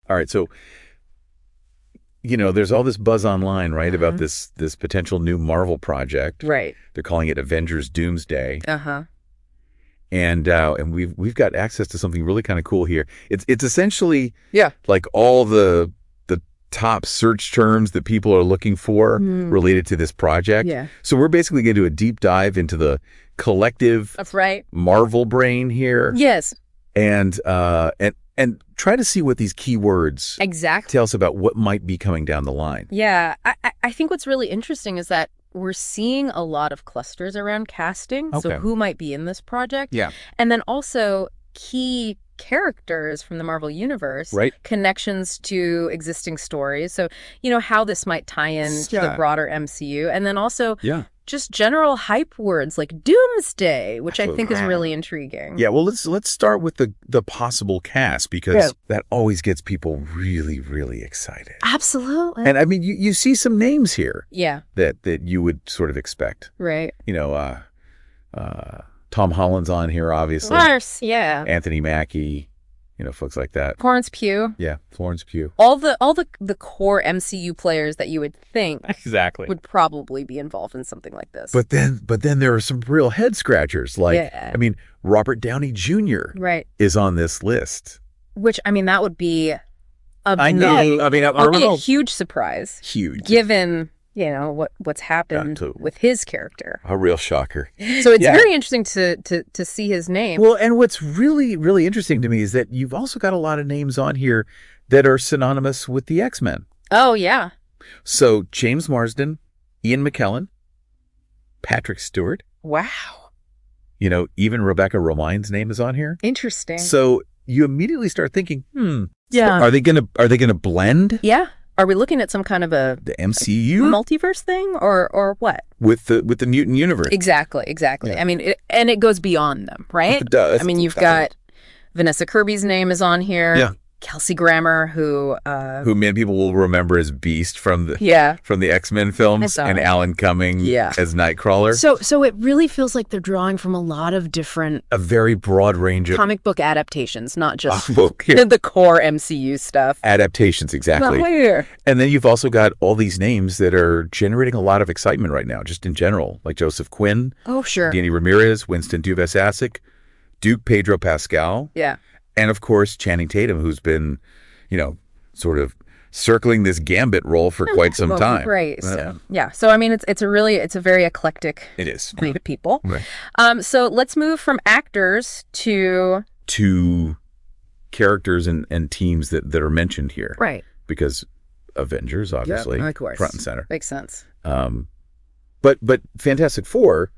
All right, so there's all this buzz online, right, about this potential new Marvel project. Right. They're calling it Avengers Doomsday. Uh-huh. And we've got access to something really kind of cool here. It's essentially Yeah. like all the top search terms that people are looking for related to this project. Yeah. So we're basically going to do a deep dive into the collective That's right. Marvel brain here. Yes. And try to see what these keywords Exactly. tell us about what might be coming down the line. Yeah. I think what's really interesting is that we're seeing a lot of clusters around casting. Okay. So who might be in this project? Yeah. And then also key characters from the Marvel Universe, Right. connections to existing stories. So, how this might tie in to the Yeah. broader MCU. And then also just general hype words like Doomsday, which I think is really intriguing. Yeah, well, let's start with the possible cast, because that always gets people really, really excited. Absolutely. And I mean, you see some names here Yeah. that you would sort of expect. Right. Tom Holland's on here, obviously. Of course. Yeah. Anthony Mackie, folks like that. Florence Pugh. Yeah, Florence Pugh. All the core MCU players that you would think Exactly. would probably be involved in something like this. But then there are some real head scratchers. Like, I mean, Robert Downey Jr. is on this list. Which, I mean, that would be I know. I mean, a huge surprise. Huge. Given, what's happened with his character. A real shocker. So it's very interesting to see his name. Well, and what's really, really interesting to me is that you've also got a lot of names on here that are synonymous with the X-Men. Oh, yeah. So James Marsden, Ian McKellen, Patrick Stewart. Wow. Even Rebecca Romijn's name is on here. Interesting. So you immediately start thinking, yeah. Are they gonna blend? Yeah. Are we looking at some kind of the MCU multiverse thing, or what? With the mutant universe? Exactly. Yeah. I mean, it goes beyond them, right? It does. I mean, you've got Vanessa Kirby's name is on here. Yeah. Kelsey Grammer, who many people will remember as Beast from the X-Men films, and Alan Cumming as Nightcrawler. So it really feels like they're drawing from a lot of different, a very broad range of comic book adaptations, not just the core MCU stuff. Adaptations, exactly. And then you've also got all these names that are generating a lot of excitement right now, just in general, like Joseph Quinn. Oh, sure. Danny Ramirez, Winston Dumas-Asik, Duke Pedro Pascal. Yeah. And of course, Channing Tatum, who's been, sort of circling this Gambit role for quite some time. Right. So I mean, it's a very eclectic. It is. Group of people. Right. So let's move from actors to characters and teams that are mentioned here. Right. Because Avengers, obviously, of course, front and center. Makes sense. But Fantastic Four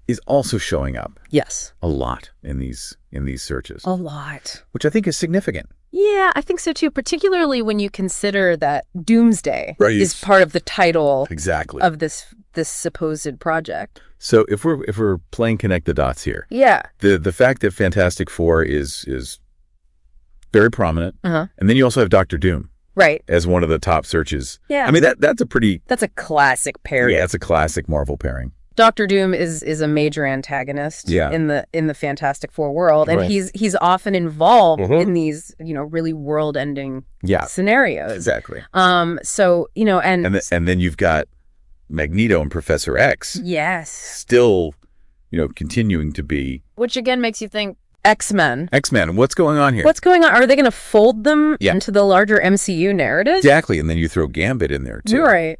is also showing up. Yes. A lot in these searches. A lot. Which I think is significant. Yeah, I think so too, particularly when you consider that Doomsday is part of the title of this supposed project. So if we're playing connect the dots here. Yeah. The fact that Fantastic Four is very prominent. And then you also have Doctor Doom. Right. As one of the top searches. Yeah. I mean that's a classic pairing. Yeah, it's a classic Marvel pairing. Doctor Doom is a major antagonist in the Fantastic Four world, and he's often involved in these really world-ending scenarios. Exactly. So and then you've got Magneto and Professor X. Yes. Still, continuing to be, which again makes you think X-Men. What's going on here? What's going on? Are they going to fold them into the larger MCU narrative? Exactly, and then you throw Gambit in there too. Right.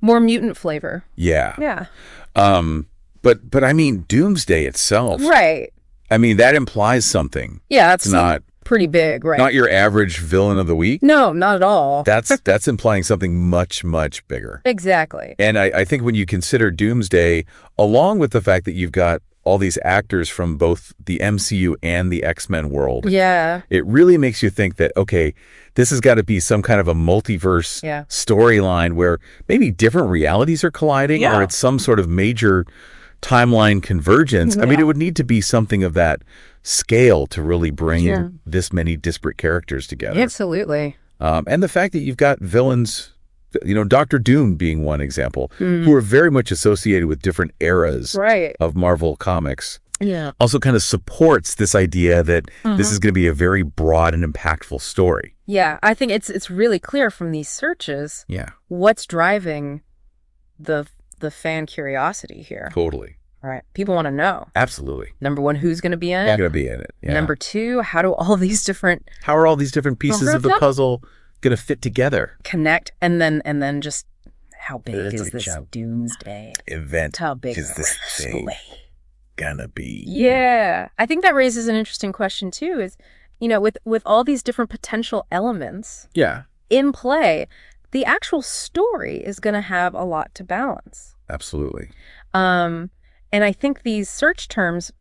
More mutant flavor. Yeah. Yeah. But I mean, Doomsday itself. Right. I mean, that implies something. Yeah, that's not pretty big, right? Not your average villain of the week. No, not at all. That's implying something much, much bigger. Exactly. And I think when you consider Doomsday, along with the fact that you've got all these actors from both the MCU and the X-Men world. Yeah. It really makes you think that, okay, this has got to be some kind of a multiverse storyline where maybe different realities are colliding or it's some sort of major timeline convergence. I mean, it would need to be something of that scale to really bring this many disparate characters together. Absolutely. And the fact that you've got villains, Dr. Doom being one example, who are very much associated with different eras of Marvel comics. also kind of supports this idea that this is going to be a very broad and impactful story. Yeah, I think it's really clear from these searches what's driving the fan curiosity here. Totally. Right. People want to know. Absolutely. Number one, who's going to be in it? Who's going to be in it? Yeah. Number two, how are all these different pieces of the puzzle going to fit together? Connect, and then just how big is this Doomsday event? How big is this thing gonna be? Yeah, I think that raises an interesting question too. Is with all these different potential elements in play, the actual story is going to have a lot to balance. Absolutely. And I think these search terms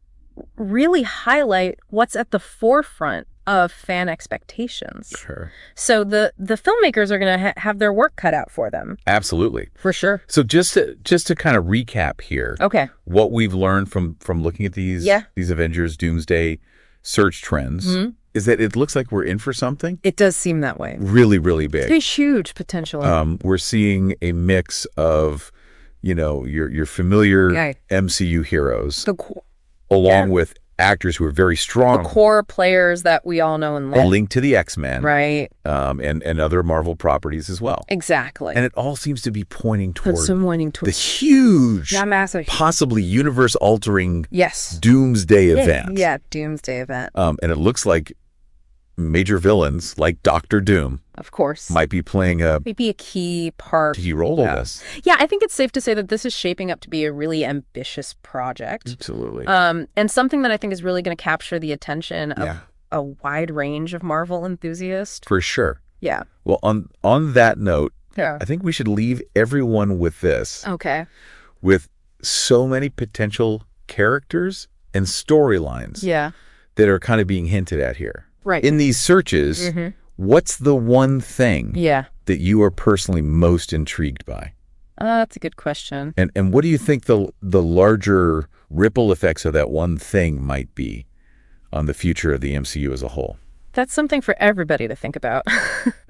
really highlight what's at the forefront of fan expectations. Sure. So the filmmakers are going to have their work cut out for them. Absolutely. For sure. So just to kind of recap here. Okay. What we've learned from looking at these Avengers Doomsday search trends is that it looks like we're in for something. It does seem that way. Really, really big. There's huge potential. We're seeing a mix of your familiar MCU heroes, along with actors who are very strong. The core players that we all know and love. A link to the X-Men. Right. And other Marvel properties as well. Exactly. And it all seems to be pointing toward the huge, massive, possibly universe-altering Doomsday event. Yeah, Doomsday event. And it looks like major villains like Doctor Doom, of course, might be playing a key role in this. Yeah, I think it's safe to say that this is shaping up to be a really ambitious project. Absolutely. And something that I think is really going to capture the attention of a wide range of Marvel enthusiasts. For sure. Yeah. Well, on that note, I think we should leave everyone with this. Okay. With so many potential characters and storylines that are kind of being hinted at here. Right. In these searches, what's the one thing that you are personally most intrigued by? That's a good question. And what do you think the larger ripple effects of that one thing might be on the future of the MCU as a whole? That's something for everybody to think about.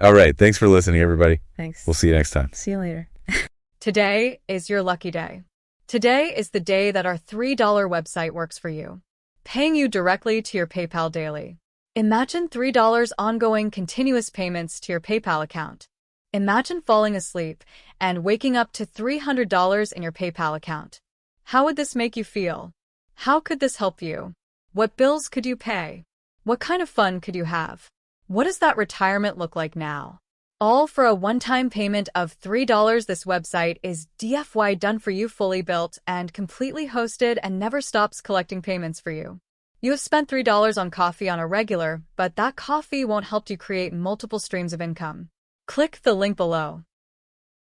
All right. Thanks for listening, everybody. Thanks. We'll see you next time. See you later. Today is your lucky day. Today is the day that our $3 website works for you, paying you directly to your PayPal daily. Imagine $3 ongoing continuous payments to your PayPal account. Imagine falling asleep and waking up to $300 in your PayPal account. How would this make you feel? How could this help you? What bills could you pay? What kind of fun could you have? What does that retirement look like now? All for a one-time payment of $3. This website is DFY done for you, fully built and completely hosted, and never stops collecting payments for you. You have spent $3 on coffee on a regular, but that coffee won't help you create multiple streams of income. Click the link below.